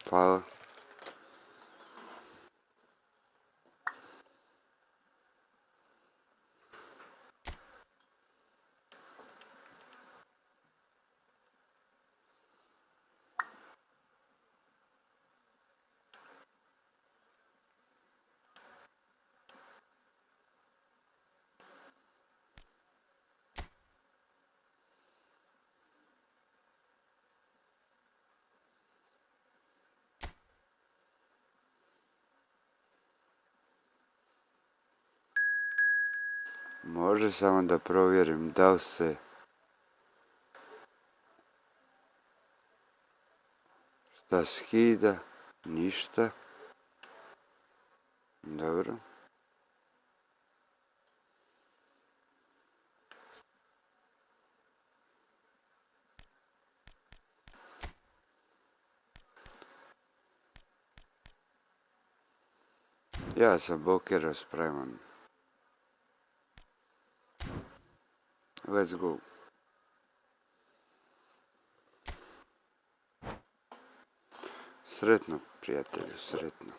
Hvala. Može samo da provjerim da li se šta skida, ništa. Dobro. Ja sam blokirao spreman. Let's go. Sretno, prijatelju, sretno.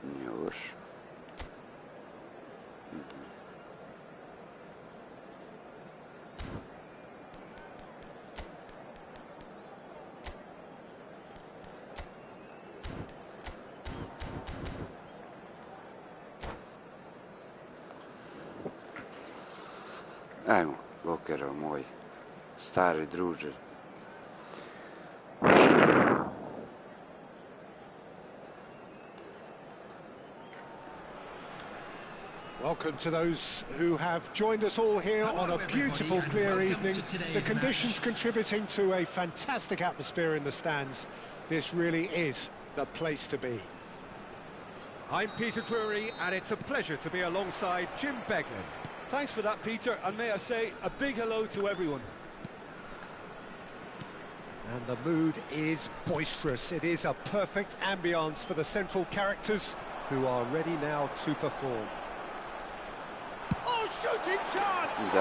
Nije loš. Ajmo, blokirao moj stari druže. Welcome to those who have joined us all here on a beautiful, clear evening. The conditions contributing to a fantastic atmosphere in the stands. This really is the place to be. I'm Peter Drury, and it's a pleasure to be alongside Jim Beglin. Thanks for that, Peter, and may I say a big hello to everyone. And the mood is boisterous. It is a perfect ambience for the central characters who are ready now to perform. Oh, shooting chance!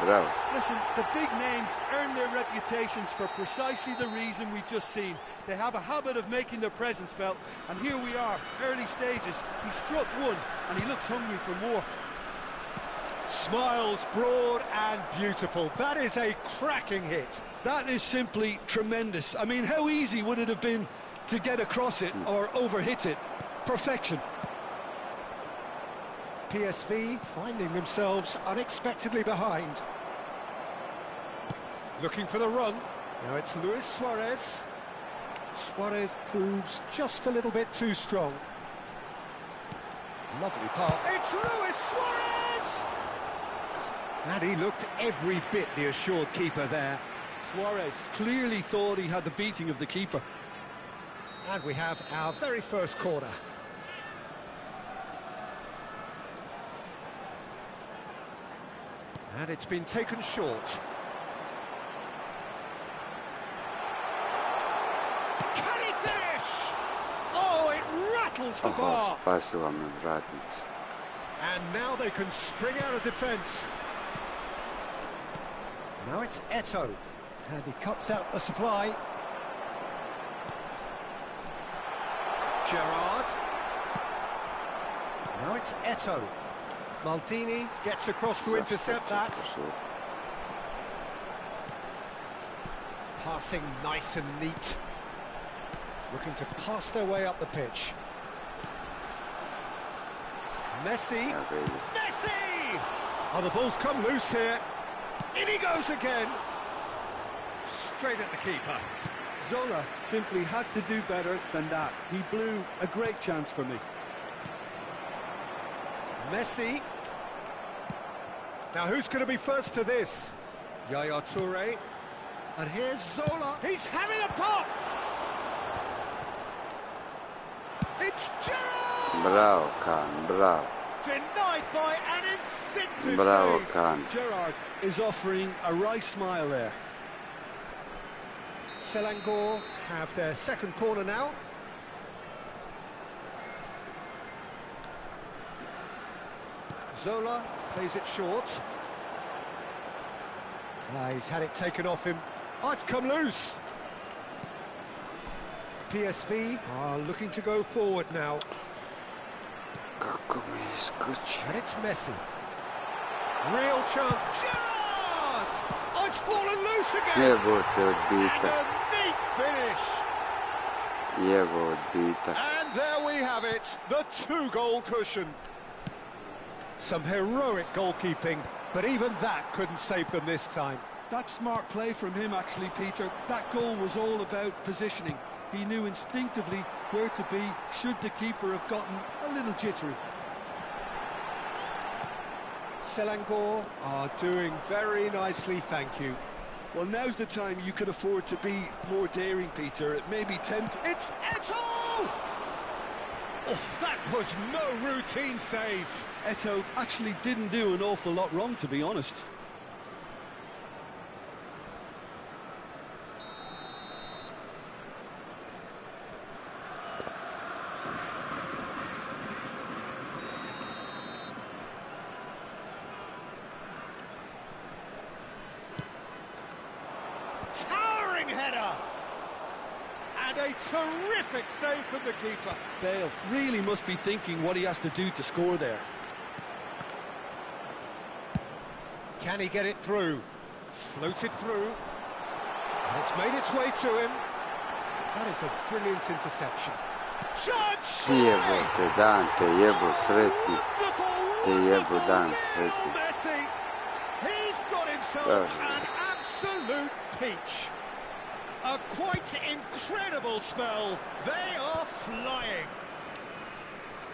Bravo. Listen, the big names earn their reputations for precisely the reason we've just seen. They have a habit of making their presence felt, and here we are, early stages. He struck one, and he looks hungry for more. Smiles broad and beautiful. That is a cracking hit. That is simply tremendous. I mean, how easy would it have been to get across it or overhit it? Perfection. PSV finding themselves unexpectedly behind. Looking for the run. Now it's Luis Suarez. Suarez proves just a little bit too strong. Lovely pass. It's Luis Suarez! And he looked every bit the assured keeper there. Suarez clearly thought he had the beating of the keeper. And we have our very first corner. And it's been taken short. Can he finish? Oh, it rattles the bar. Spasila me vratnica. And now they can spring out of defence. Now it's Eto'o. And he cuts out the supply. Gerrard. Now it's Eto'o. Maldini gets across to intercept that. Passing nice and neat. Looking to pass their way up the pitch. Messi. Messi! Oh, the ball's come loose here. In he goes again. Straight at the keeper. Zola simply had to do better than that. He blew a great chance for me. Messi. Now who's going to be first to this? Yaya Toure. And here's Zola. He's having a pop! It's Gerrard! Bravo, Khan, bravo. Denied by an instinctive Bravo, save. Khan. Gerrard is offering a right smile there. Selangor have their second corner now. Zola plays it short. He's had it taken off him. Oh, it's come loose. PSV are looking to go forward now. Kako mi iskoči. And it's Messi. Real chance. Gerrard! Oh, it's fallen loose again. Jebote And odbitak. a neat finish. Jebo odbitak. And there we have it, the two-goal cushion. Some heroic goalkeeping, but even that couldn't save them this time. That's smart play from him, actually, Peter. That goal was all about positioning. He knew instinctively where to be should the keeper have gotten a little jittery. Selangor are doing very nicely, thank you. Well, now's the time you can afford to be more daring, Peter. It may be tempting. It's Eto'o! Oh, that was no routine save. Eto'o actually didn't do an awful lot wrong, to be honest. Towering header! And a terrific save from the keeper. Bale really must be thinking what he has to do to score there. Can he get it through? Floated through. And it's made its way to him. That is a brilliant interception. Jebote dan, te jebo sretni. Te jebo dan sretni. Messi! He's got himself an absolute peach. A quite incredible spell. They are flying.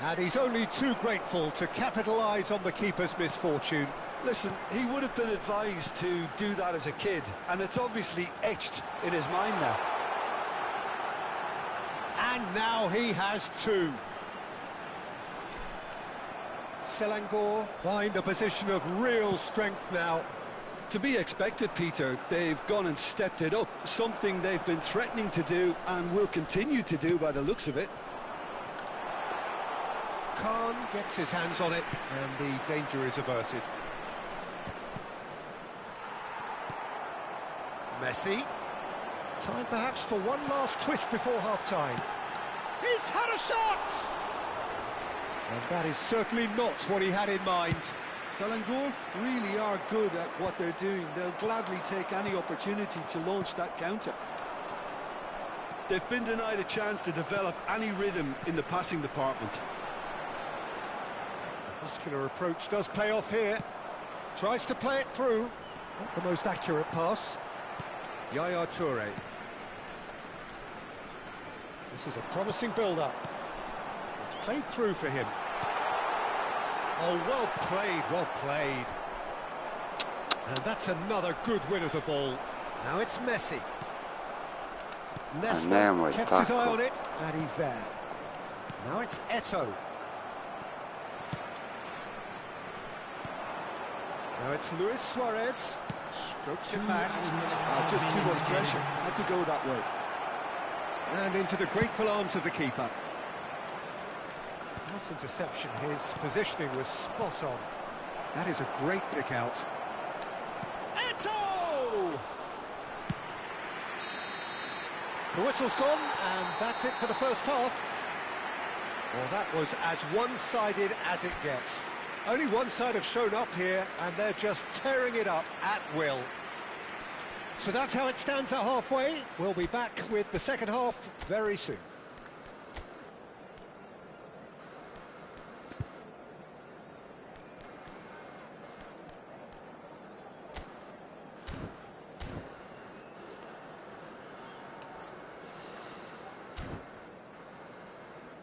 And he's only too grateful to capitalise on the keeper's misfortune. Listen, he would have been advised to do that as a kid, and it's obviously etched in his mind now. And now he has two. Selangor find a position of real strength now. To be expected, Peter. They've gone and stepped it up, something they've been threatening to do and will continue to do by the looks of it. Khan gets his hands on it, and the danger is averted. Messi. Time perhaps for one last twist before half-time. He's had a shot! And that is certainly not what he had in mind. Selangor really are good at what they're doing. They'll gladly take any opportunity to launch that counter. They've been denied a chance to develop any rhythm in the passing department. The muscular approach does pay off here. Tries to play it through. Not the most accurate pass. Yaya Toure. This is a promising build-up. It's played through for him. Oh, well played, well played. And that's another good win of the ball. Now it's Messi. Leicester Andiamo, kept his eye attacco. on it, and he's there. Now it's Eto'o. Now it's Luis Suarez. Strokes him back. Just too much pressure. Had to go that way. And into the grateful arms of the keeper. Nice interception. His positioning was spot on. That is a great pick out. Eto'o! The whistle's gone, and that's it for the first half. Well, that was as one-sided as it gets. Only one side have shown up here, and they're just tearing it up at will. So that's how it stands at halfway. We'll be back with the second half very soon.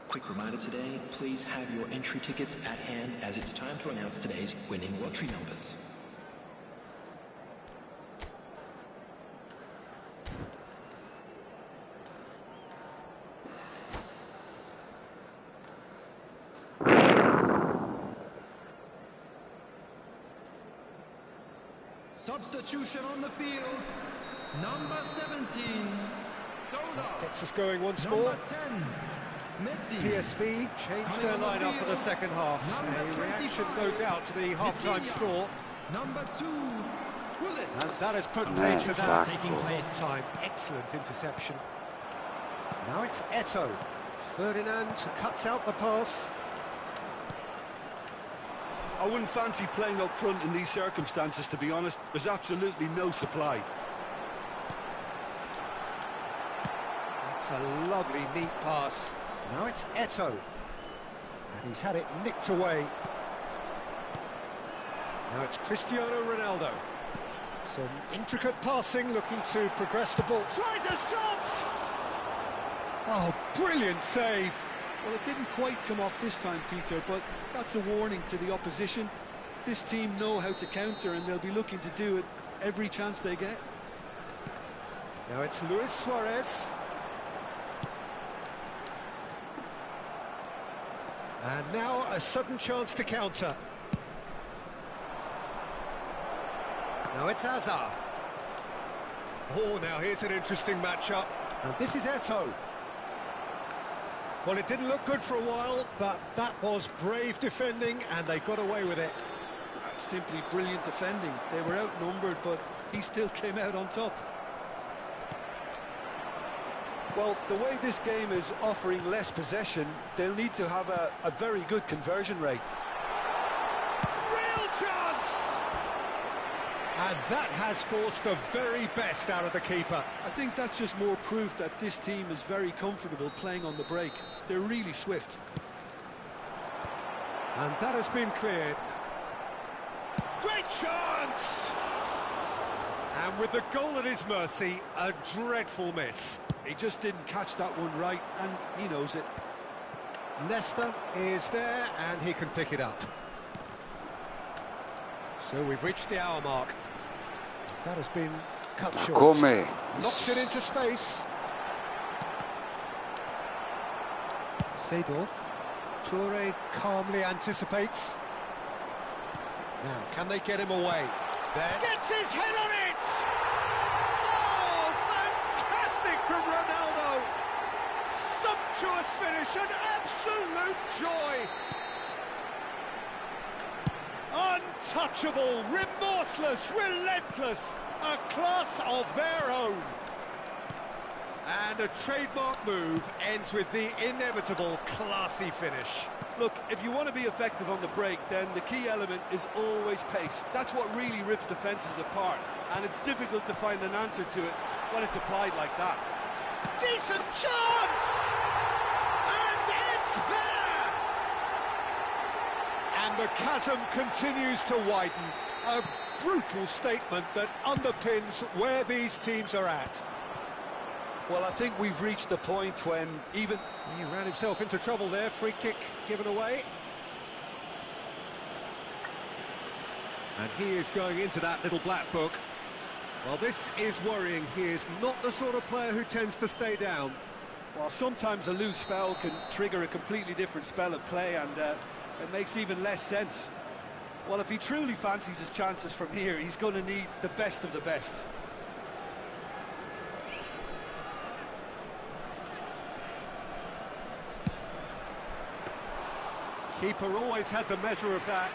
Quick reminder today, please have your entry tickets at hand as it's time to announce today's winning lottery numbers. Substitution on the field, number 17, Zola. Gets us going once Number more. 10, Messi. PSV changed their lineup for the second half. A reaction, no doubt, to the half-time score. Number 2, Gullit. And that has put Man, paid to that. back Taking ball. place. Time, excellent interception. Now it's Eto'o. Ferdinand cuts out the pass. I wouldn't fancy playing up front in these circumstances, to be honest. There's absolutely no supply. That's a lovely, neat pass. Now it's Eto'o. And he's had it nicked away. Now it's Cristiano Ronaldo. Some intricate passing, looking to progress the ball. Tries a shot! Oh, brilliant save. Well, it didn't quite come off this time, Peter, but that's a warning to the opposition. This team know how to counter, and they'll be looking to do it every chance they get. Now it's Luis Suarez. And now a sudden chance to counter. Now it's Hazard. Oh, now here's an interesting matchup. And this is Eto'o. Well, it didn't look good for a while, but that was brave defending, and they got away with it. Simply brilliant defending. They were outnumbered, but he still came out on top. Well, the way this game is offering less possession, they'll need to have a very good conversion rate. Real chance! And that has forced the very best out of the keeper. I think that's just more proof that this team is very comfortable playing on the break. They're really swift. And that has been cleared. Great chance! And with the goal at his mercy, a dreadful miss. He just didn't catch that one right, and he knows it. Leicester is there, and he can pick it up. So we've reached the hour mark. That has been cut Ma short. come? Knocks it into space. Seedorf. Toure calmly anticipates. Now, can they get him away? There. Gets his head on it! Oh, fantastic from Ronaldo! Sumptuous finish, an absolute joy! Untouchable, remorseless, relentless, a class of their own. And a trademark move ends with the inevitable classy finish. Look, if you want to be effective on the break, then the key element is always pace. That's what really rips defences apart, and it's difficult to find an answer to it when it's applied like that. Decent chance! And it's there! And the chasm continues to widen. A brutal statement that underpins where these teams are at. Well, I think we've reached the point when even... He ran himself into trouble there, free kick given away. And he is going into that little black book. Well, this is worrying. He is not the sort of player who tends to stay down. Well, sometimes a loose foul can trigger a completely different spell of play, and it makes even less sense. Well, if he truly fancies his chances from here, he's going to need the best of the best. Keeper always had the measure of that.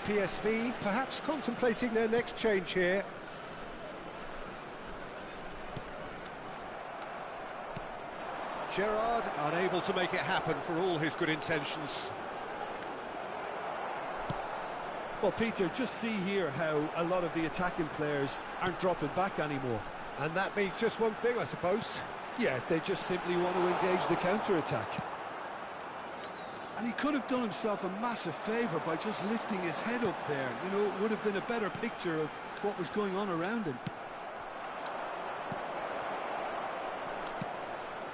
PSV perhaps contemplating their next change here. Gerrard unable to make it happen for all his good intentions. Well, Peter, just see here how a lot of the attacking players aren't dropping back anymore. And that means just one thing, I suppose. Yeah, they just simply want to engage the counter-attack. And he could have done himself a massive favour by just lifting his head up there. You know, it would have been a better picture of what was going on around him.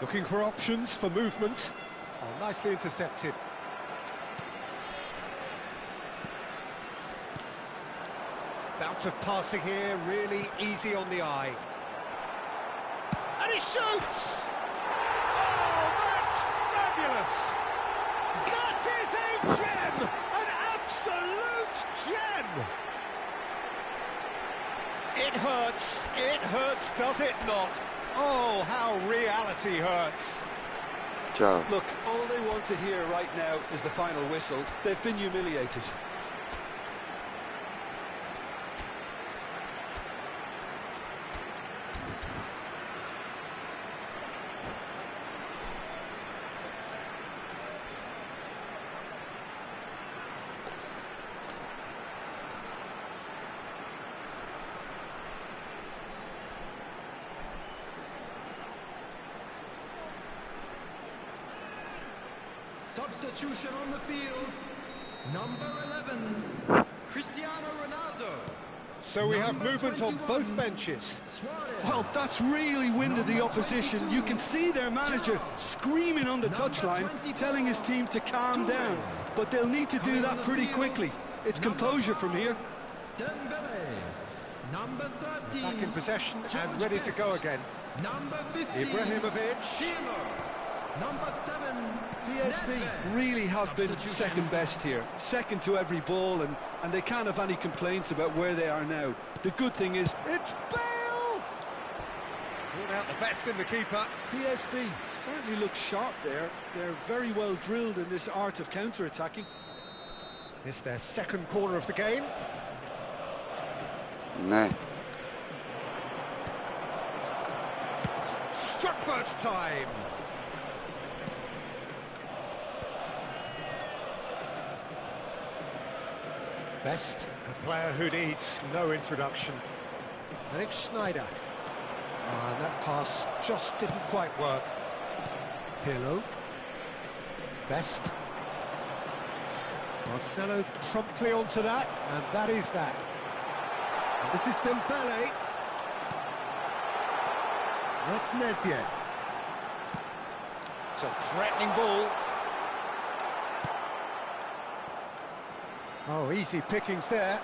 Looking for options for movement. Oh, nicely intercepted. Bout of passing here, really easy on the eye. And he shoots! Oh, that's fabulous! That is a gem! An absolute gem! It hurts, does it not? Oh, how reality hurts. Joe. Look, all they want to hear right now is the final whistle. They've been humiliated. Substitution on the field. Number 11, Cristiano Ronaldo. So we have movement on both benches. Well, that's really winded the opposition. You can see their manager screaming on the touchline, telling his team to calm down. But they'll need to do that pretty quickly. It's composure from here. Dembele. Number 13. Back in possession and ready to go again. Number 15. Ibrahimovic. Pirlo. Number 7. PSV really have been second best here, second to every ball, and they can't have any complaints about where they are now. The good thing is, It's Bale! Pulled out the best in the keeper. PSV certainly looks sharp there. They're very well drilled in this art of counter-attacking. It's their second corner of the game. No. Struck first time. Best, a player who needs no introduction. And it's Schneider. And that pass just didn't quite work. Pirlo. Best. Marcelo promptly onto that, and that is that. And this is Dembele. That's Nedved. It's a threatening ball. Oh, easy pickings there.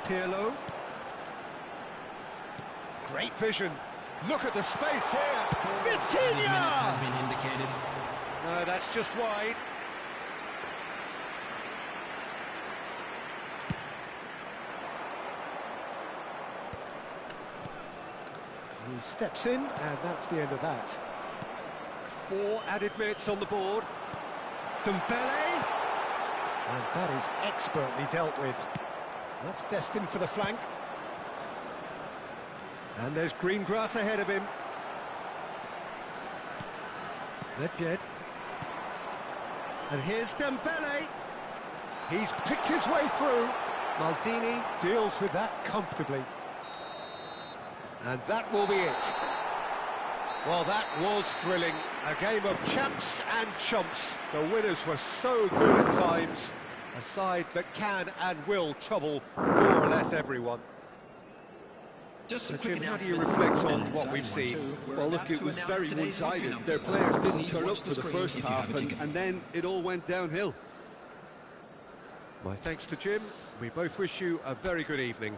Pirlo. Great vision. Look at the space here. Vitinha! Has been indicated. No, that's just wide. He steps in, and that's the end of that. 4 added minutes on the board. Dembele. And that is expertly dealt with. That's destined for the flank. And there's green grass ahead of him. Nedved. And here's Dembele. He's picked his way through. Maldini deals with that comfortably. And that will be it. Well, that was thrilling. A game of champs and chumps. The winners were so good at times. A side that can and will trouble more or less everyone. Just So a quick Jim, how do you announcement. reflect on And what inside we've seen? 1-2, we're Well, about look, it to was announce very today's one-sided. entry Their numbers. players didn't Please turn watch up for the screen first if you half, have a ticket. and then it all went downhill. My thanks to Jim. We both wish you a very good evening.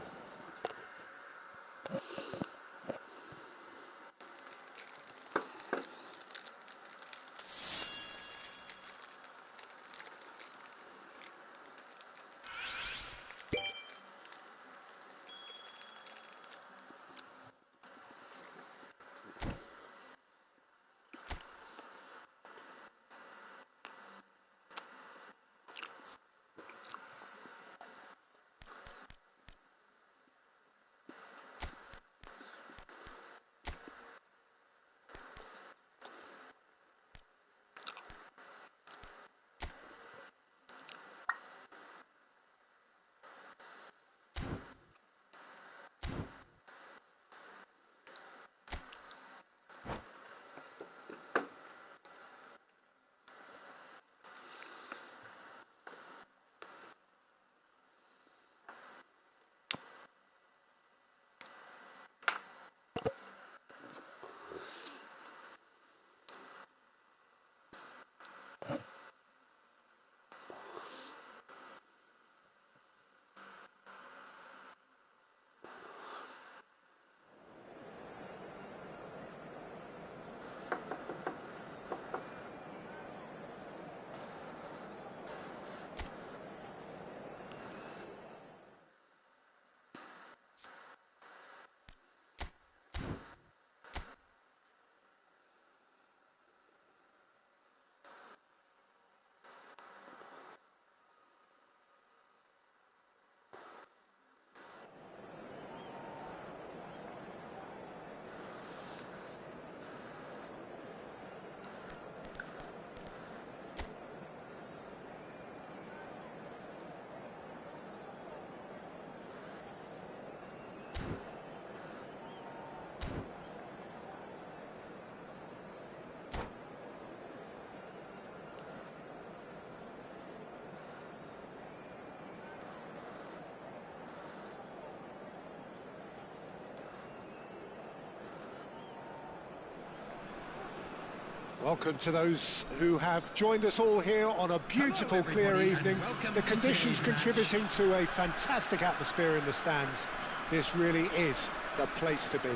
Welcome to those who have joined us all here on a beautiful, clear evening. The conditions contributing to a fantastic atmosphere in the stands. This really is the place to be.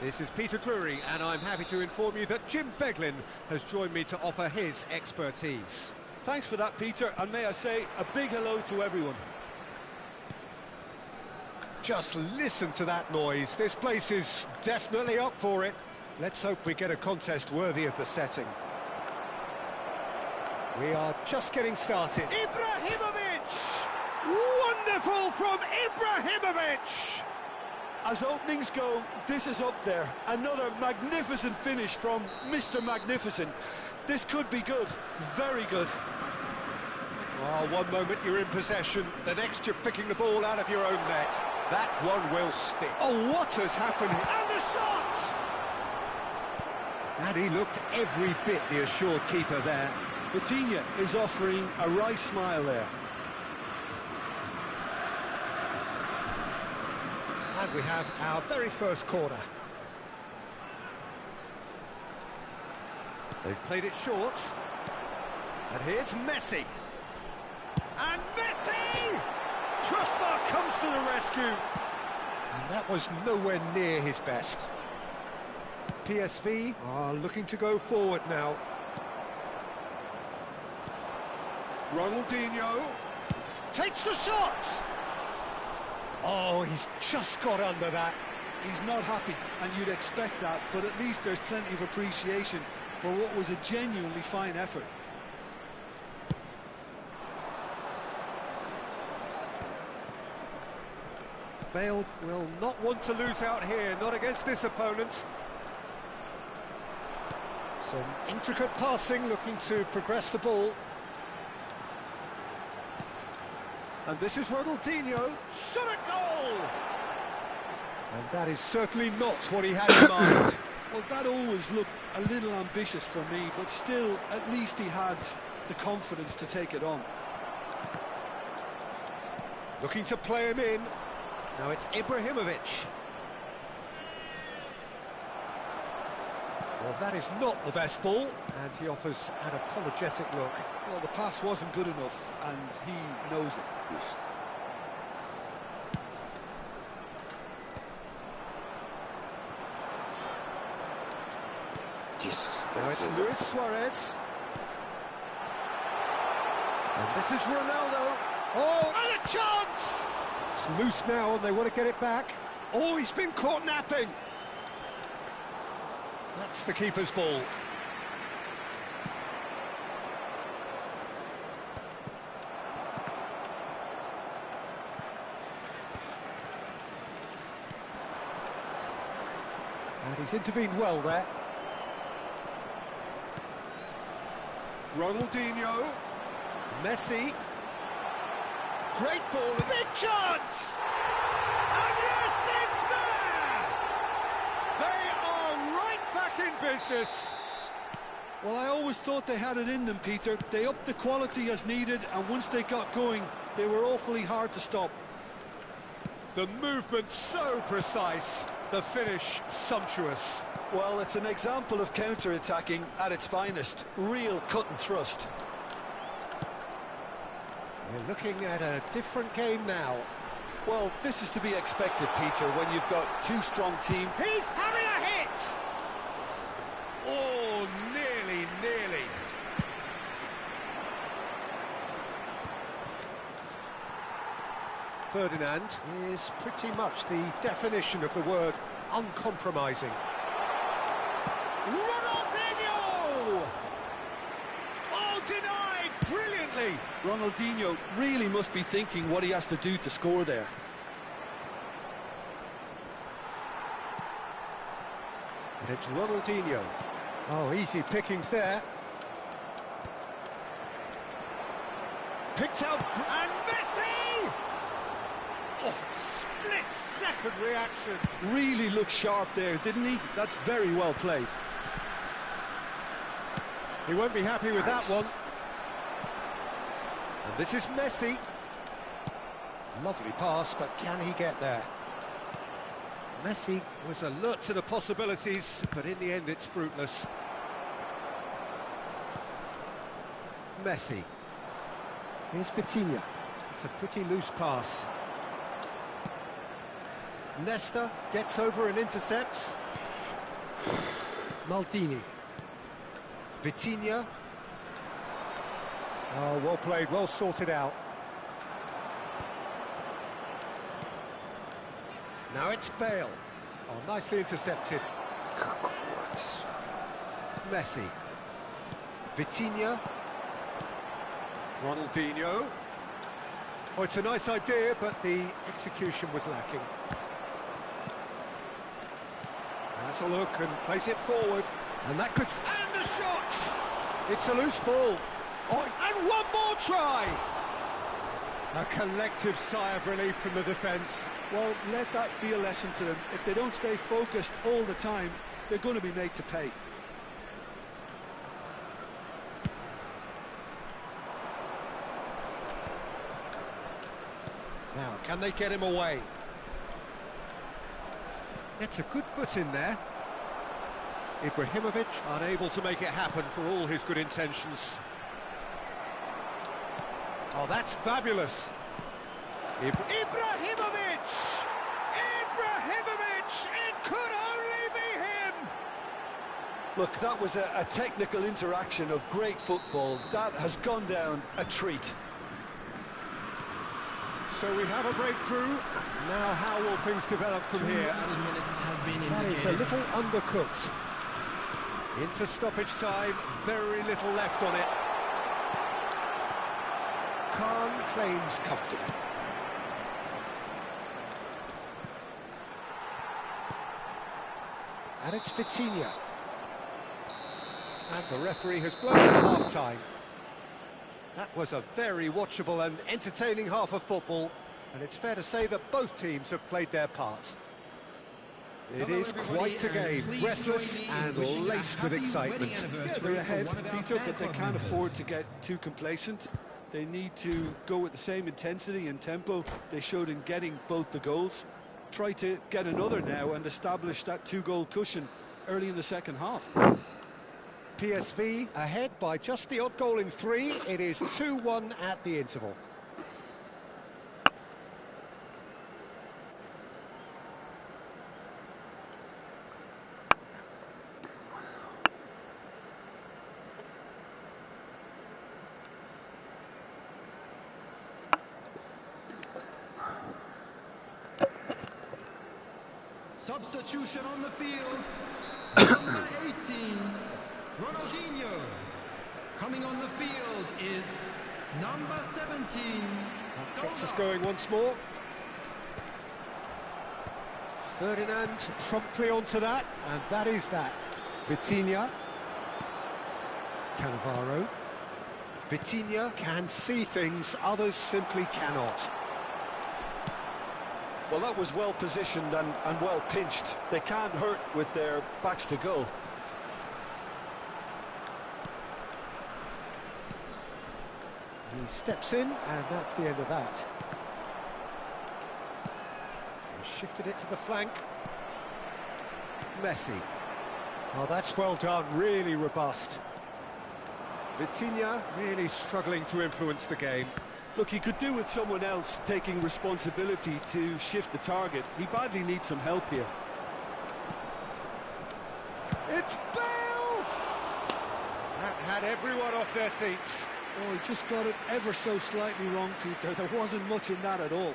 This is Peter Drury, and I'm happy to inform you that Jim Beglin has joined me to offer his expertise. Thanks for that, Peter, and may I say a big hello to everyone. Just listen to that noise. This place is definitely up for it. Let's hope we get a contest worthy of the setting. We are just getting started. Ibrahimovic! Wonderful from Ibrahimovic! As openings go, this is up there. Another magnificent finish from Mr. Magnificent. This could be good, very good. Oh, one moment you're in possession, the next you're picking the ball out of your own net. That one will stick. Oh, what has happened? And the shot! And he looked every bit the assured keeper there. Vitinha is offering a right smile there. And we have our very first corner. They've played it short. And here's Messi. And Messi! Crossbar comes to the rescue. And that was nowhere near his best. PSV are looking to go forward now. Ronaldinho takes the shot. Oh, he's just got under that. He's not happy, and you'd expect that, but at least there's plenty of appreciation for what was a genuinely fine effort. Bale will not want to lose out here, not against this opponent. Some intricate passing, looking to progress the ball. And this is Ronaldinho. Shot a goal! And that is certainly not what he had in mind. Well, that always looked a little ambitious for me, but still, at least he had the confidence to take it on. Looking to play him in. Now it's Ibrahimovic. Well, that is not the best ball, and he offers an apologetic look. Well, the pass wasn't good enough, and he knows it. Jesus, Now it's Luis Suarez. And this is Ronaldo. Oh, and a chance! It's loose now, and they want to get it back. Oh, he's been caught napping. That's the keeper's ball. And he's intervened well there. Ronaldinho. Messi. Great ball. Big chance! And yes, it's there! They are right back in business. Well, I always thought they had it in them, Peter. They upped the quality as needed, and once they got going, they were awfully hard to stop. The movement so precise, the finish sumptuous. Well, it's an example of counter-attacking at its finest. Real cut and thrust. We're looking at a different game now. Well, this is to be expected, Peter, when you've got two strong teams. He's having a hit! Oh, nearly. Ferdinand is pretty much the definition of the word uncompromising. Ronaldinho! Oh, denied brilliantly! Ronaldinho really must be thinking what he has to do to score there. And it's Ronaldinho. Oh, easy pickings there. Picked out, and Messi! Oh, split-second reaction. Really looked sharp there, didn't he? That's very well played. He won't be happy with that one. And this is Messi. Lovely pass, but can he get there? Messi was alert to the possibilities, but in the end it's fruitless. Messi. Here's Vitinha. It's a pretty loose pass. Nesta gets over and intercepts. Maldini. Vitinha. Oh, well played, well sorted out. Now it's Bale. Oh, nicely intercepted. Messi. Vitinha. Ronaldinho. Oh, it's a nice idea, but the execution was lacking. Has a look and plays it forward. And that could... And the shot! It's a loose ball. Oh, and one more try! A collective sigh of relief from the defence. Well, let that be a lesson to them. If they don't stay focused all the time, they're going to be made to pay. Now, can they get him away? It's a good foot in there. Ibrahimovic unable to make it happen for all his good intentions. Oh, that's fabulous. Ibrahimovic! Ibrahimovic! It could only be him! Look, that was a technical interaction of great football. That has gone down a treat. So we have a breakthrough. Now how will things develop from here? That is a little undercooked. Into stoppage time, very little left on it. Khan claims comfortably. And it's Vitinha. And the referee has blown for half-time. That was a very watchable and entertaining half of football, and it's fair to say that both teams have played their part. It is quite a game, breathless and laced with excitement. Yeah, they're ahead, Peter, but they can't afford to get too complacent. They need to go with the same intensity and tempo they showed in getting both the goals. Try to get another now and establish that two-goal cushion early in the second half. PSV ahead by just the odd goal in 3. It is 2-1 at the interval. Substitution on the field. Number 18, Ronaldinho. Coming on the field is number 17. That gets us going once more. Ferdinand promptly onto that, and that is that. Vitinha. Cannavaro. Vitinha can see things others simply cannot. Well, that was well positioned and well pinched. They can't hurt with their backs to goal. He steps in, and that's the end of that. He shifted it to the flank. Messi. Oh, that's well done, really robust. Vitinha really struggling to influence the game. Look, he could do with someone else taking responsibility to shift the target. He badly needs some help here. It's Bale! That had everyone off their seats. Oh, he just got it ever so slightly wrong, Peter. There wasn't much in that at all.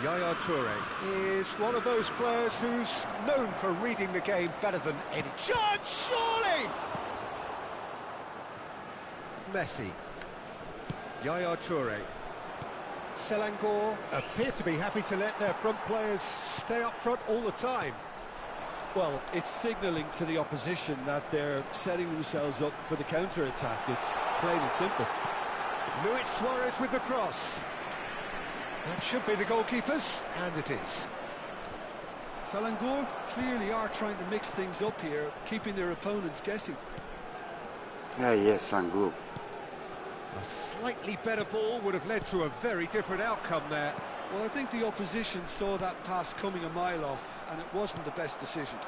Yaya Toure is one of those players who's known for reading the game better than any. Chance, surely! Messi. Yaya Toure. Selangor appear to be happy to let their front players stay up front all the time. Well, it's signalling to the opposition that they're setting themselves up for the counter-attack. It's plain and simple. Luis Suarez with the cross. That should be the goalkeepers, and it is. Selangor clearly are trying to mix things up here, keeping their opponents guessing. Yes, Sangu. A slightly better ball would have led to a very different outcome there. Well, I think the opposition saw that pass coming a mile off, and it wasn't the best decision.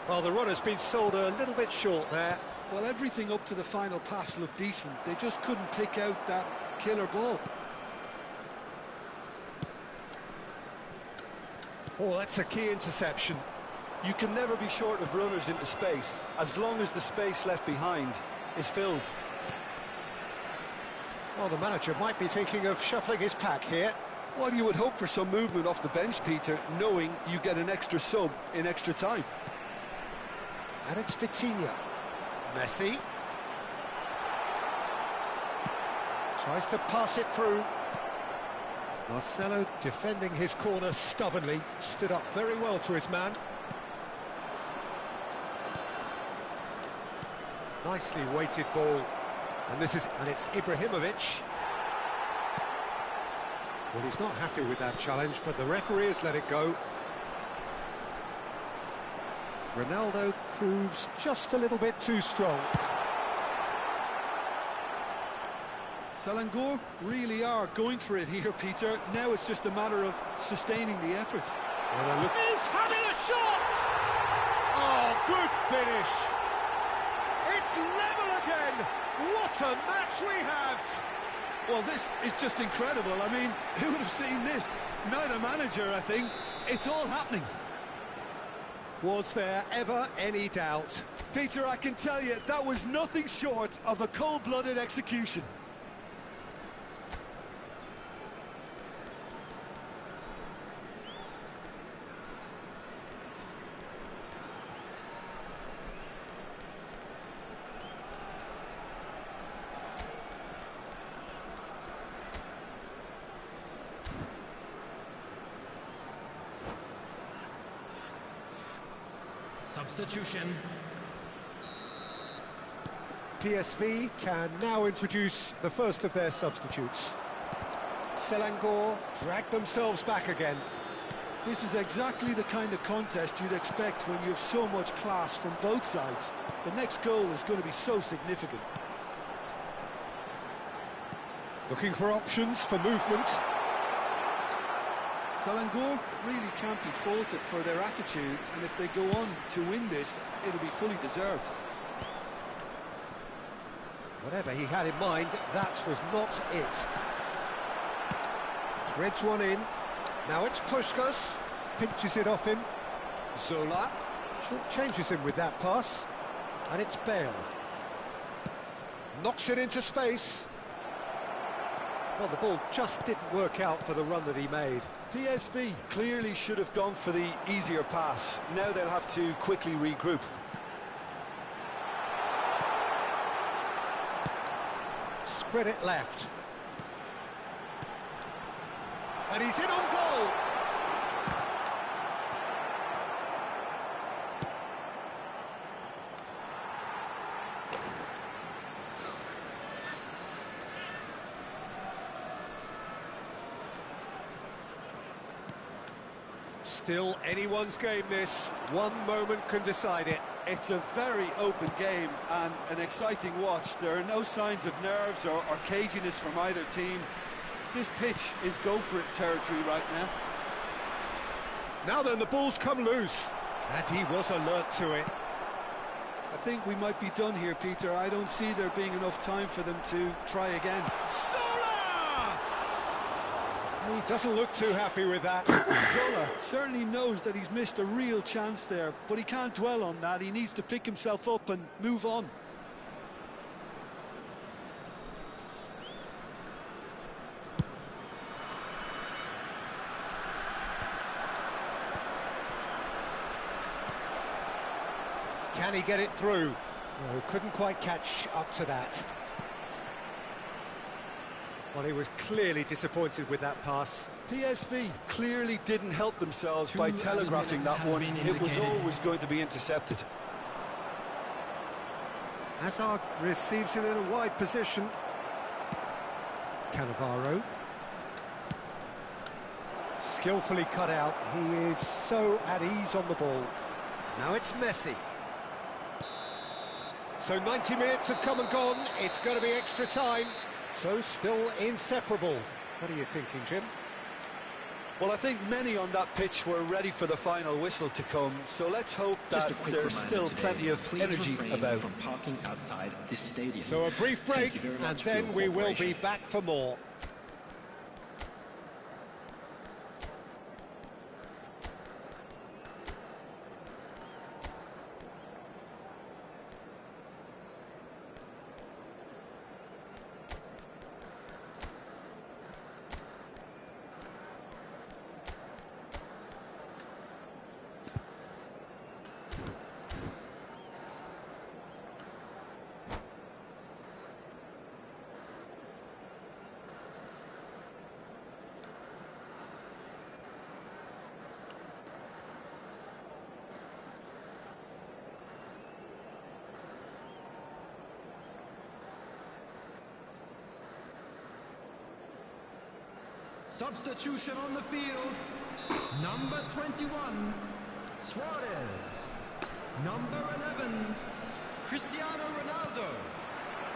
Well, the runner's been sold a little bit short there. Well, everything up to the final pass looked decent. They just couldn't pick out that killer ball. Oh, that's a key interception. You can never be short of runners into space, as long as the space left behind is filled. Well, the manager might be thinking of shuffling his pack here. Well, you would hope for some movement off the bench, Peter, knowing you get an extra sub in extra time. And it's Vitinha. Messi. Tries to pass it through. Marcelo defending his corner stubbornly, stood up very well to his man. Nicely weighted ball. And it's Ibrahimovic. Well, he's not happy with that challenge, but the referee has let it go. Ronaldo proves just a little bit too strong. Selangor really are going for it here, Peter. Now it's just a matter of sustaining the effort. He's having a shot! Oh, good finish! It's level again! What a match we have! Well, this is just incredible. I mean, who would have seen this? Neither manager, I think. It's all happening. Was there ever any doubt? Peter, I can tell you, that was nothing short of a cold-blooded execution. Substitution. PSV can now introduce the first of their substitutes. Selangor drag themselves back again. This is exactly the kind of contest you'd expect when you have so much class from both sides. The next goal is going to be so significant. Looking for options for movement. Selangor really can't be faulted for their attitude, and if they go on to win this, it'll be fully deserved. Whatever he had in mind, that was not it. Threads one in. Now it's Puskás. Pinches it off him. Zola. Short changes him with that pass. And it's Bale. Knocks it into space. Well, the ball just didn't work out for the run that he made. PSV clearly should have gone for the easier pass. Now they'll have to quickly regroup. Spread it left. And he's in on goal. Still anyone's game this. One moment can decide it. It's a very open game and an exciting watch. There are no signs of nerves or caginess from either team. This pitch is go-for-it territory right now. Now then, the ball's come loose. And he was alert to it. I think we might be done here, Peter. I don't see there being enough time for them to try again. Zola! He doesn't look too happy with that. Zola certainly knows that he's missed a real chance there, but he can't dwell on that. He needs to pick himself up and move on. Can he get it through? No, couldn't quite catch up to that. Well, he was clearly disappointed with that pass. PSV clearly didn't help themselves by telegraphing that one. It was always going to be intercepted. Hazard receives it in a wide position. Cannavaro. Skillfully cut out. He is so at ease on the ball. Now it's Messi. So 90 minutes have come and gone. It's going to be extra time. So still inseparable. What are you thinking, Jim? Well, I think many on that pitch were ready for the final whistle to come. So let's hope that there's still plenty of energy about. From parking outside this stadium. So a brief break, and then we will be back for more. Substitution on the field. Number 21, Suarez. Number 11, Cristiano Ronaldo.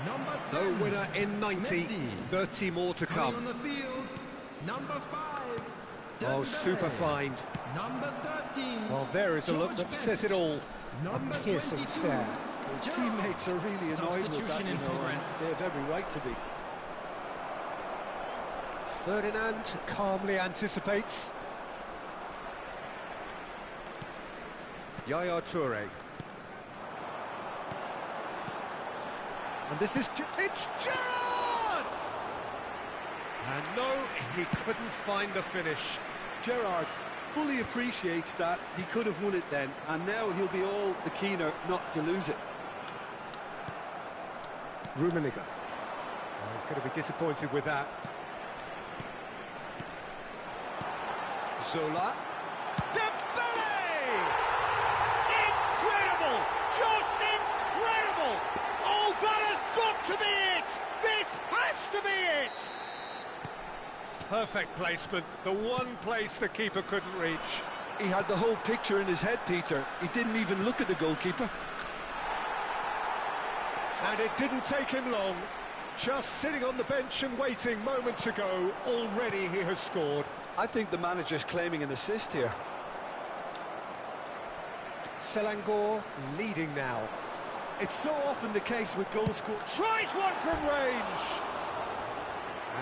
Number 10, No winner in 90, Messi. 30 more to Coming on come. the field, number 5, Oh, Dembele. super find. Number 13, Well, there is a look that says it all. Number A piercing 22, stare. His teammates are really annoyed with that, Substitution in progress. They have every right to be. Ferdinand calmly anticipates. Yaya Toure. And this is... It's Gerrard! And no, he couldn't find the finish. Gerrard fully appreciates that he could have won it then, and now he'll be all the keener not to lose it. Rummenigge. Oh, he's going to be disappointed with that. Zola. Dembele! Perfect placement, the one place the keeper couldn't reach. He had the whole picture in his head, Peter. He didn't even look at the goalkeeper. And it didn't take him long. Just sitting on the bench and waiting moments ago, already he has scored. I think the manager's claiming an assist here. Selangor leading now. It's so often the case with goal scoring. Tries one from range!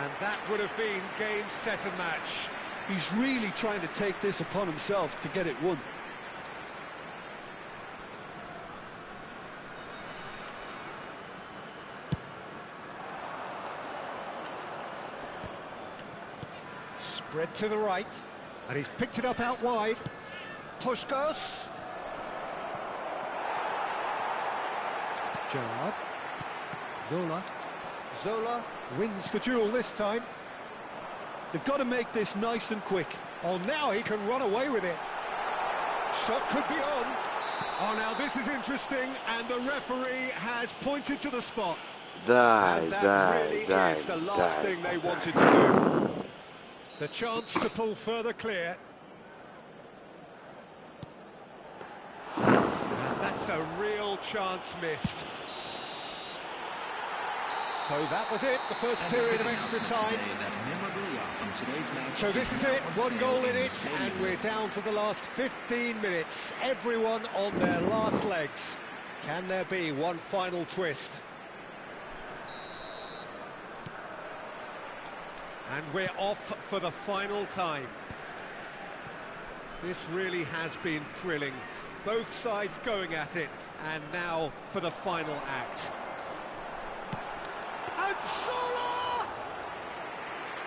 And that would have been game, set and match. He's really trying to take this upon himself to get it won. Spread to the right, and he's picked it up out wide. Puskos. Gerrard. Zola wins the duel this time. They've got to make this nice and quick. Oh, now he can run away with it. Shot could be on. Oh, now this is interesting, and the referee has pointed to the spot. And that really is the last thing they wanted to do. The chance to pull further clear. And that's a real chance missed. So that was it, the first period of extra time. So this is it, one goal in it, and we're down to the last 15 minutes. Everyone on their last legs. Can there be one final twist? And we're off for the final time. This really has been thrilling. Both sides going at it, and now for the final act. And Zola!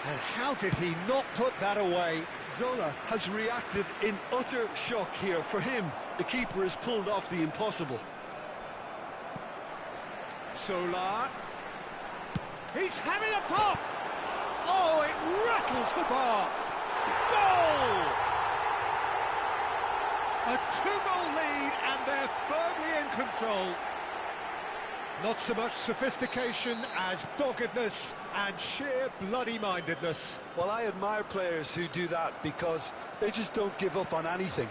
And how did he not put that away? Zola has reacted in utter shock here. For him, the keeper has pulled off the impossible. Zola. He's having a pop! Oh, it rattles the bar. Goal! A two-goal lead, and they're firmly in control. Not so much sophistication as doggedness and sheer bloody-mindedness. Well, I admire players who do that because they just don't give up on anything.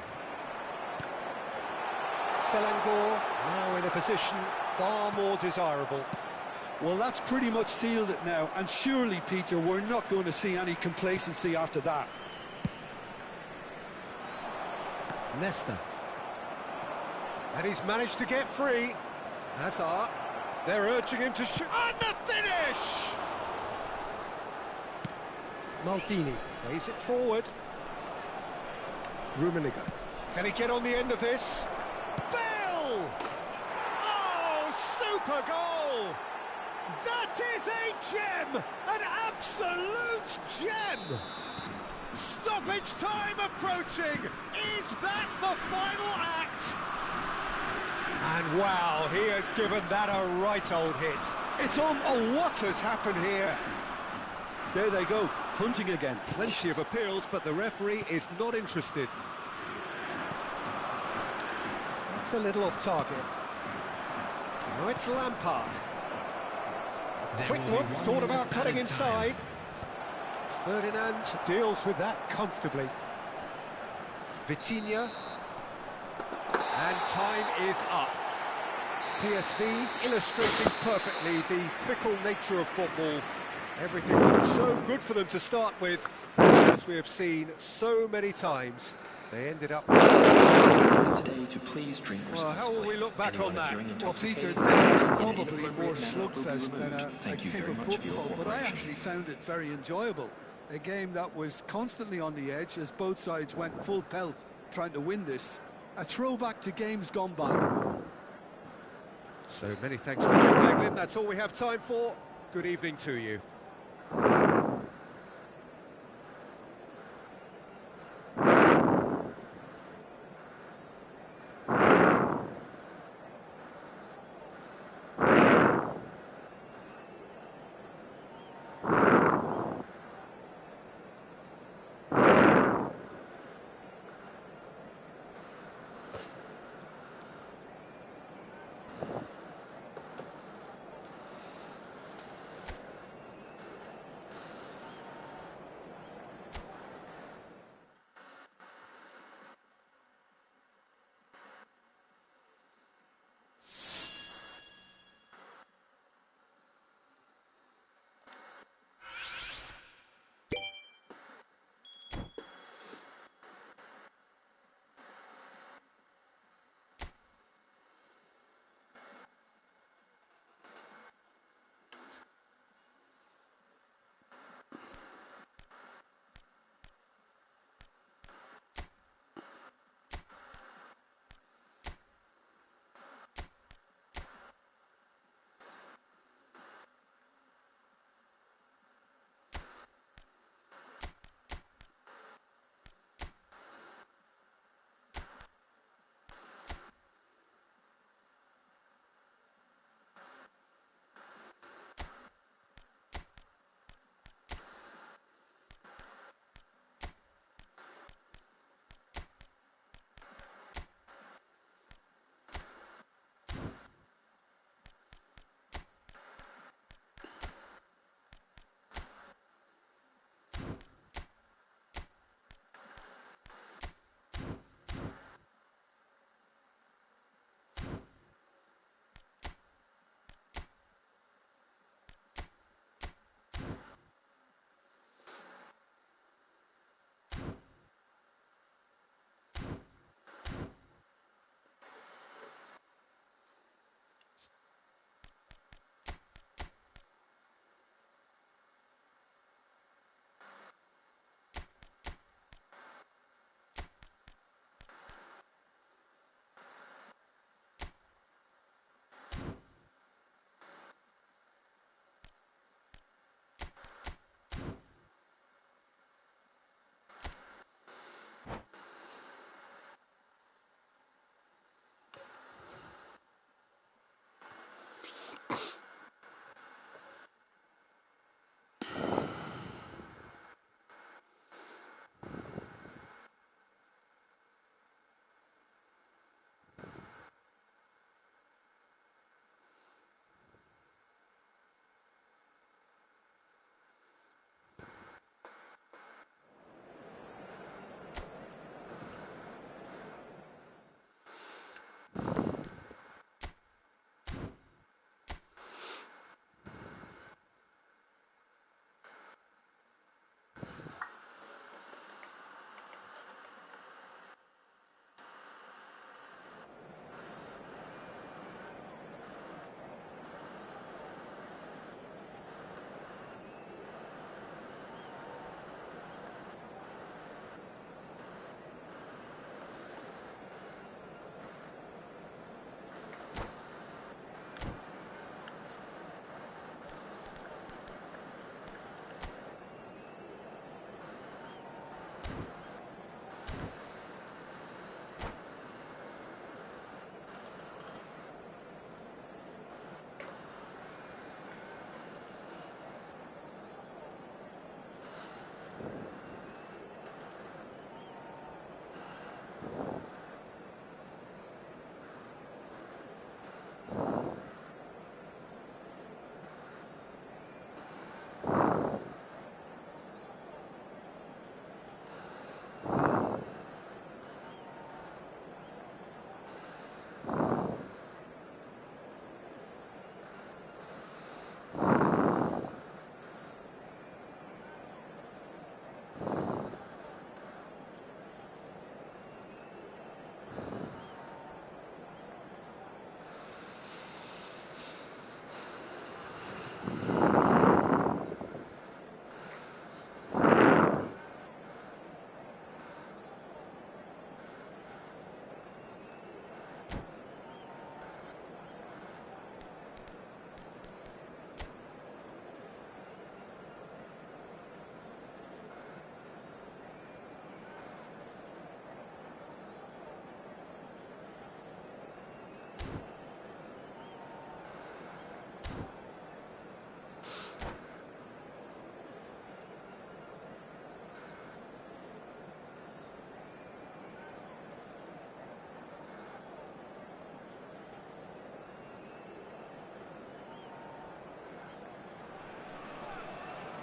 Selangor now in a position far more desirable. Well, that's pretty much sealed it now, and surely, Peter, we're not going to see any complacency after that. Nesta. And he's managed to get free. Hazard. They're urging him to shoot. And the finish! Maldini plays it forward. Rummenigge. Can he get on the end of this? Bale! Oh, super goal! That is a gem! An absolute gem! Stoppage time approaching! Is that the final act? And wow, he has given that a right old hit. It's on. Oh, what has happened here? There they go, hunting again. Plenty of appeals, but the referee is not interested. That's a little off target. Now it's Lampard. Quick look, thought about cutting inside. Ferdinand deals with that comfortably. Vitinha. And time is up. PSV illustrating perfectly the fickle nature of football. Everything looked so good for them to start with. As we have seen so many times, they ended up... Today to please drink Well, how will we look back on that? Well, Peter, this was probably more slugfest than a game of football, but I actually found it very enjoyable. A game that was constantly on the edge as both sides went full pelt trying to win this. A throwback to games gone by. So many thanks to Jim Beglin. That's all we have time for. Good evening to you.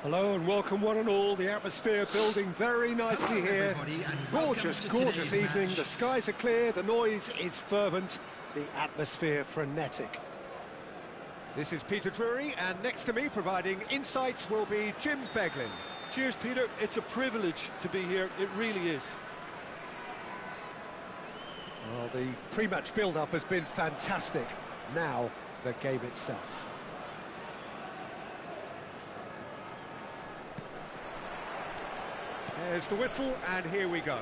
Hello and welcome one and all. The atmosphere building very nicely here. Gorgeous, gorgeous evening. The skies are clear, the noise is fervent, the atmosphere frenetic. This is Peter Drury, and next to me providing insights will be Jim Beglin. Cheers, Peter. It's a privilege to be here. It really is. Well, the pre-match build-up has been fantastic. Now, the game itself. There's the whistle, and here we go.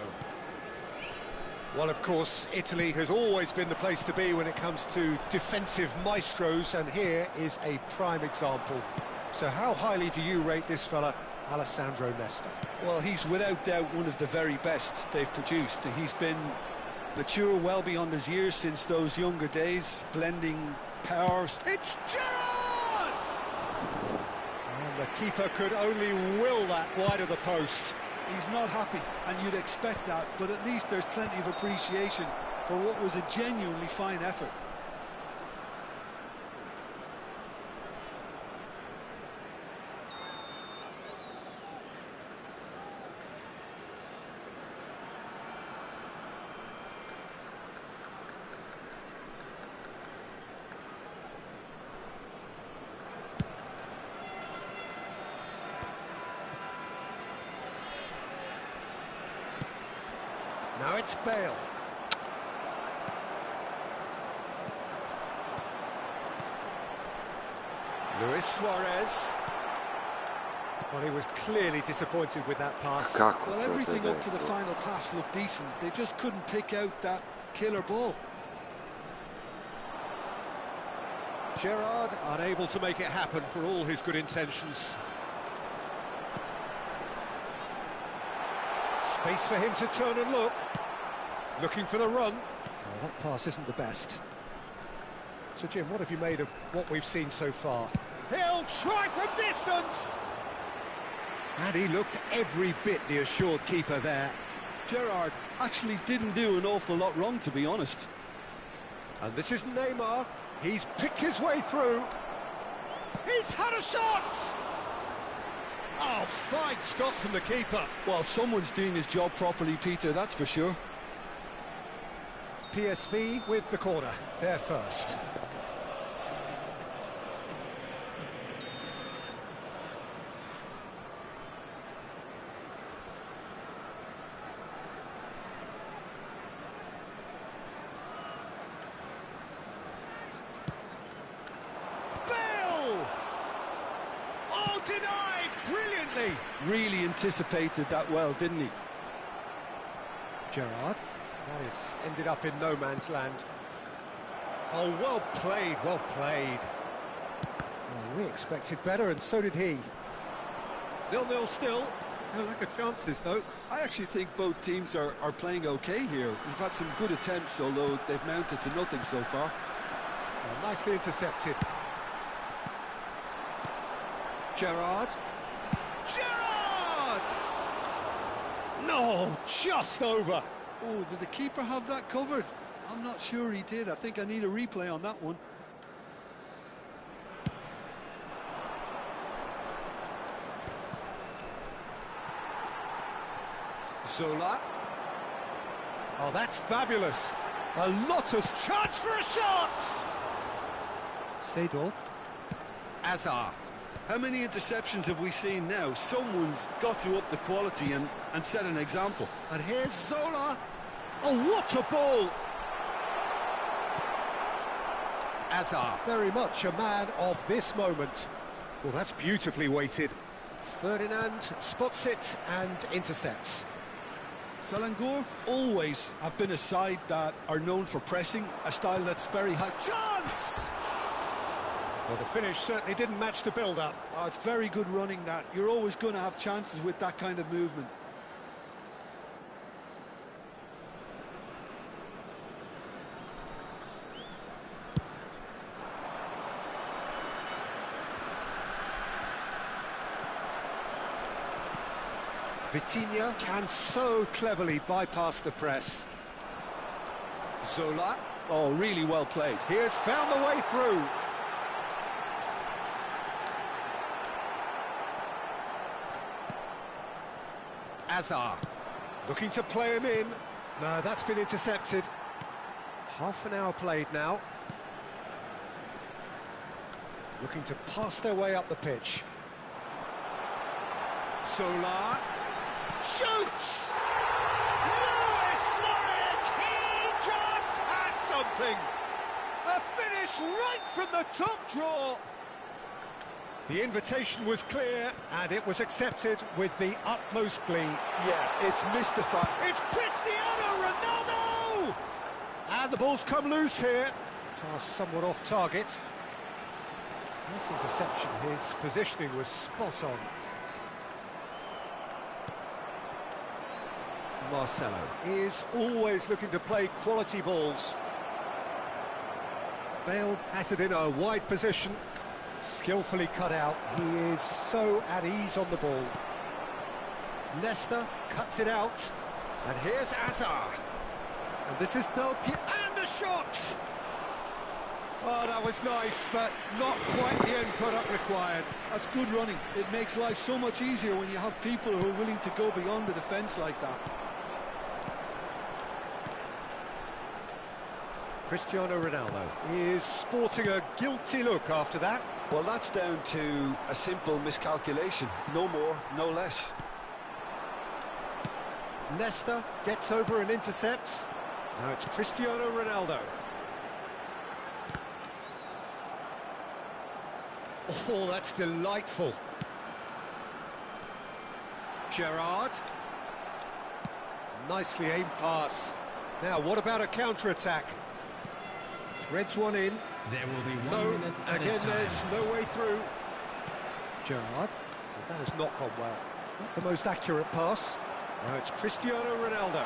Well, of course, Italy has always been the place to be when it comes to defensive maestros, and here is a prime example. So how highly do you rate this fella, Alessandro Nesta? Well, he's without doubt one of the very best they've produced. He's been mature well beyond his years since those younger days, blending powers. It's Gerrard! And the keeper could only will that wide of the post. He's not happy, and you'd expect that, but at least there's plenty of appreciation for what was a genuinely fine effort. Now it's Bale. Luis Suarez. Well, he was clearly disappointed with that pass. Well, everything up to the final pass looked decent. They just couldn't pick out that killer ball. Gerrard unable to make it happen for all his good intentions. Space for him to turn and look. Looking for the run. Oh, that pass isn't the best. So, Jim, what have you made of what we've seen so far? He'll try from distance! And he looked every bit the assured keeper there. Gerrard actually didn't do an awful lot wrong, to be honest. And this is Neymar. He's picked his way through. He's had a shot! Oh, fine stop from the keeper. Well, someone's doing his job properly, Peter, that's for sure. PSV with the corner, there first. Bale! Oh, denied! Brilliantly! Really anticipated that well, didn't he? Gerrard. That has ended up in no man's land. Oh, well played, well played. Well, we expected better, and so did he. 0-0 still. No lack of chances, though. I actually think both teams are playing okay here. We've had some good attempts, although they've mounted to nothing so far. Well, nicely intercepted. Gerrard. Gerrard! No, just over. Oh, did the keeper have that covered? I'm not sure he did. I think I need a replay on that one. Zola. Oh, that's fabulous. A Lotus chance for a shot! Seedorf. Azar. How many interceptions have we seen now? Someone's got to up the quality and set an example. And here's Zola. Oh, what a ball! Azar, very much a man of this moment. Well, that's beautifully weighted. Ferdinand spots it and intercepts. Selangor always have been a side that are known for pressing, a style that's very high. Chance! Well, the finish certainly didn't match the build-up. Oh, it's very good running that. You're always going to have chances with that kind of movement. Vitinha can so cleverly bypass the press. Zola. Oh, really well played. He has found the way through. Hazard. Looking to play him in. No, that's been intercepted. Half an hour played now. Looking to pass their way up the pitch. Solar. Shoots! Luis Suarez, he just has something! A finish right from the top draw! The invitation was clear, and it was accepted with the utmost glee. Yeah, it's mystified. It's Cristiano Ronaldo! And the ball's come loose here. Pass somewhat off target. Nice interception, his positioning was spot on. Marcelo is always looking to play quality balls. Bale has it in a wide position. Skillfully cut out. He is so at ease on the ball. Leicester cuts it out. And here's Hazard. And this is Del Piero. And a shot! Oh, that was nice, but not quite the end product required. That's good running. It makes life so much easier when you have people who are willing to go beyond the defence like that. Cristiano Ronaldo is sporting a guilty look after that. Well, that's down to a simple miscalculation. No more, no less. Leicester gets over and intercepts. Now it's Cristiano Ronaldo. Oh, that's delightful. Gerrard. Nicely aimed pass. Now, what about a counter-attack? Threads one in. There will be 1 No, minute at a again, time. there's no way through. Gerrard. Well, that has not gone well. Not the most accurate pass. Now it's Cristiano Ronaldo.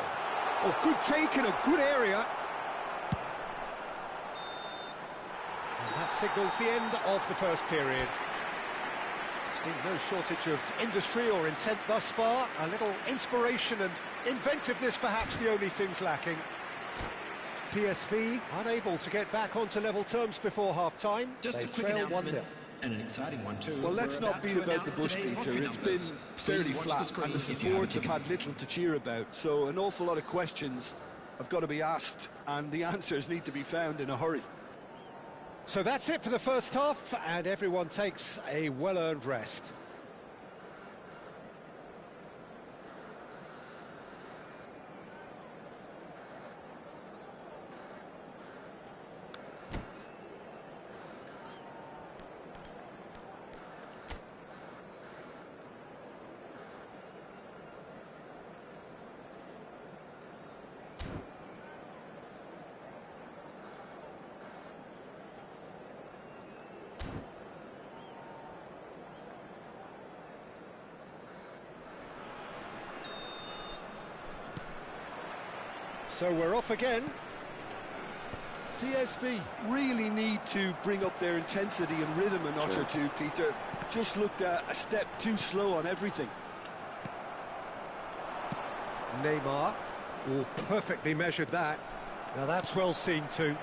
Oh, good take in a good area. And that signals the end of the first period. There's been no shortage of industry or intent thus far. A little inspiration and inventiveness, perhaps the only things lacking. PSV unable to get back onto level terms before half-time. Just They a quick trail announcement, 1-0. and an exciting one too. Well, let's We're not beat to about the announce bush, today's Peter. entry It's been numbers. fairly Please watch flat, the screen and the if you have a supports have ticket. had little to cheer about. So an awful lot of questions have got to be asked, and the answers need to be found in a hurry. So that's it for the first half, and everyone takes a well-earned rest. So we're off again. PSV really need to bring up their intensity and rhythm a notch or two, Peter. Just looked a step too slow on everything. Neymar. Oh, perfectly measured that. Now that's well seen too.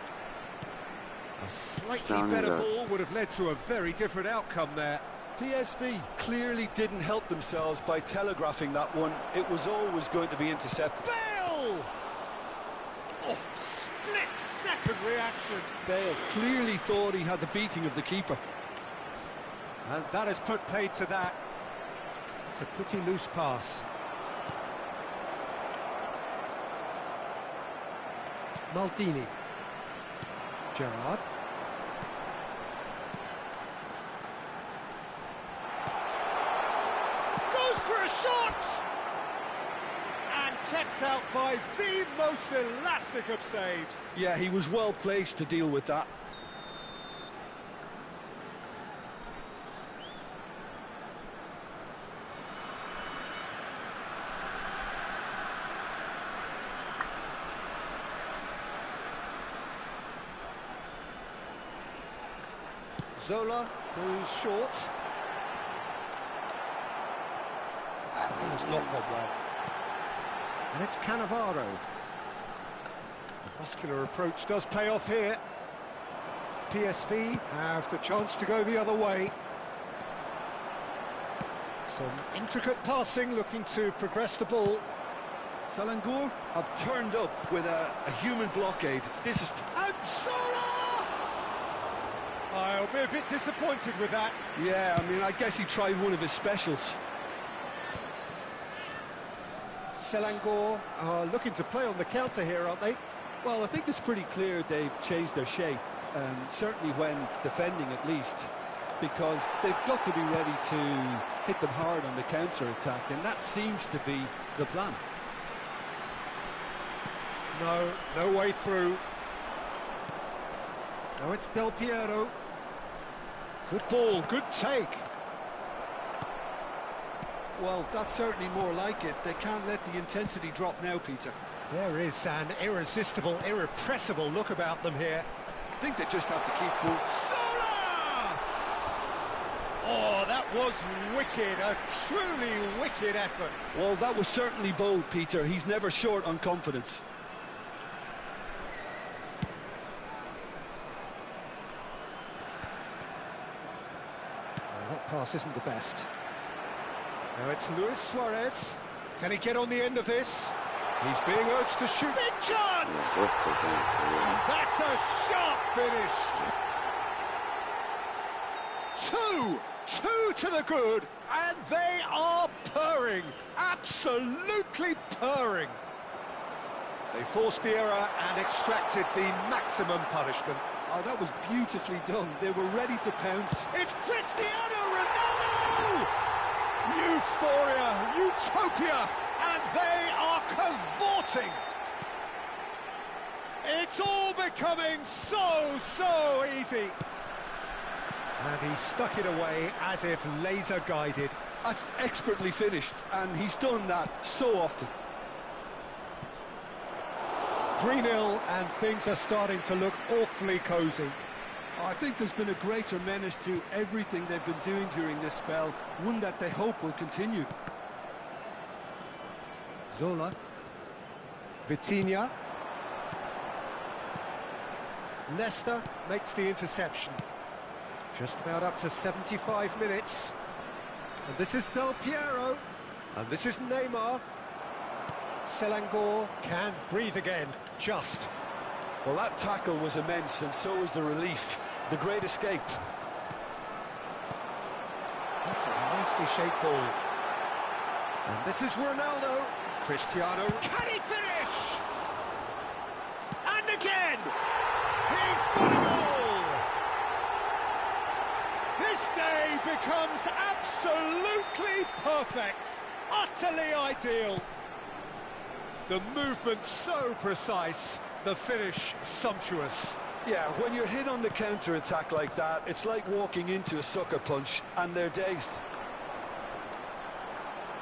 A slightly better ball would have led to a very different outcome there. PSV clearly didn't help themselves by telegraphing that one. It was always going to be intercepted. Bale! Oh, split-second reaction. Bale clearly thought he had the beating of the keeper. And that has put paid to that. It's a pretty loose pass. Maldini. Gerrard. Goes for a shot! And kept out by the most elastic of saves. Yeah, he was well placed to deal with that. Zola goes short. It's not gone well. And it's Cannavaro. The muscular approach does pay off here. PSV have the chance to go the other way. Some intricate passing, looking to progress the ball. Selangor have turned up with a human blockade. This is... And Zola! I'll be a bit disappointed with that. Yeah, I mean, I guess he tried one of his specials. Selangor are looking to play on the counter here, aren't they? Well, I think it's pretty clear they've changed their shape, certainly when defending at least, because they've got to be ready to hit them hard on the counter-attack, and that seems to be the plan. No way through. Now it's Del Piero. Good ball, good take. Well, that's certainly more like it. They can't let the intensity drop now, Peter. There is an irresistible, irrepressible look about them here. I think they just have to keep full. Zola! Oh, that was wicked, a truly wicked effort. Well, that was certainly bold, Peter. He's never short on confidence. Well, that pass isn't the best. Now it's Luis Suarez. Can he get on the end of this? He's being urged to shoot. Big chance! And that's a sharp finish. Two to the good, and they are purring. Absolutely purring. They forced the error and extracted the maximum punishment. Oh, that was beautifully done. They were ready to pounce. It's Cristiano Ronaldo! Euphoria, utopia, and they are cavorting. It's all becoming so easy. And he stuck it away as if laser guided. That's expertly finished, and he's done that so often. 3-0, and things are starting to look awfully cosy. I think there's been a greater menace to everything they've been doing during this spell, one that they hope will continue. Zola. Vitinha. Leicester makes the interception. Just about up to 75 minutes. And this is Del Piero. And this is Neymar. Selangor can breathe again, just. Well, that tackle was immense, and so was the relief. The great escape. That's a nicely shaped ball. And this is Ronaldo. Cristiano. Can he finish? And again! He's got a goal! This day becomes absolutely perfect. Utterly ideal. The movement so precise, the finish sumptuous. Yeah, when you're hit on the counter-attack like that, it's like walking into a sucker punch, and they're dazed.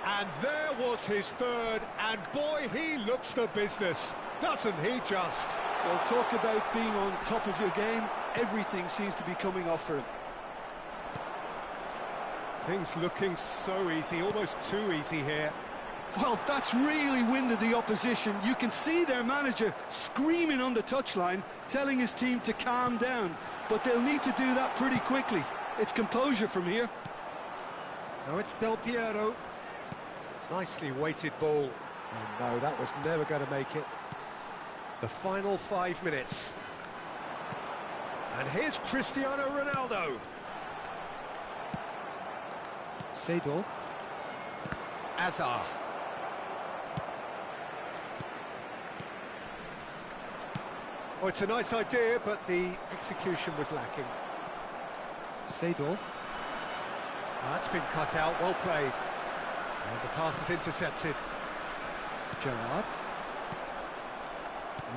And there was his third, and boy, he looks the business, doesn't he just? Well, talk about being on top of your game. Everything seems to be coming off for him. Things looking so easy, almost too easy here. Well, that's really winded the opposition. You can see their manager screaming on the touchline, telling his team to calm down. But they'll need to do that pretty quickly. It's composure from here. Now it's Del Piero. Nicely weighted ball. Oh no, that was never going to make it. The final 5 minutes. And here's Cristiano Ronaldo. Seedorf. Hazard. Oh, it's a nice idea, but the execution was lacking. Seedorf. That's been cut out, well played. And the pass is intercepted. Gerrard.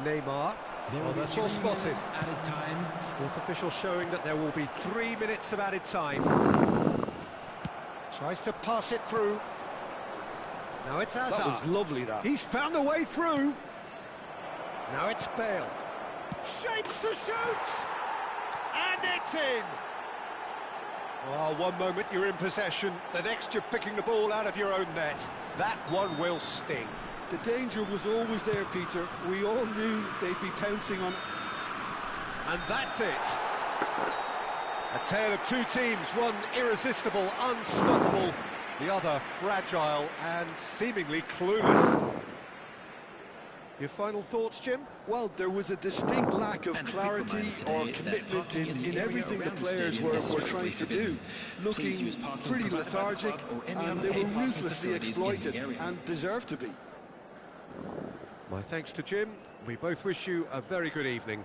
Neymar. Well, that's well spotted. Added time. Fourth official showing that there will be 3 minutes of added time. Tries to pass it through. Now it's Hazard. That was lovely, that. He's found a way through. Now it's Bale. Shapes to shoot! And it's in! Well, one moment you're in possession, the next you're picking the ball out of your own net. That one will sting. The danger was always there, Peter. We all knew they'd be pouncing on... And that's it. A tale of two teams, one irresistible, unstoppable, The other fragile and seemingly clueless. Your final thoughts, Jim? Well, there was a distinct lack of clarity or commitment in everything the players were trying to do. Looking pretty lethargic, and they were ruthlessly exploited, and deserved to be. My thanks to Jim. We both wish you a very good evening.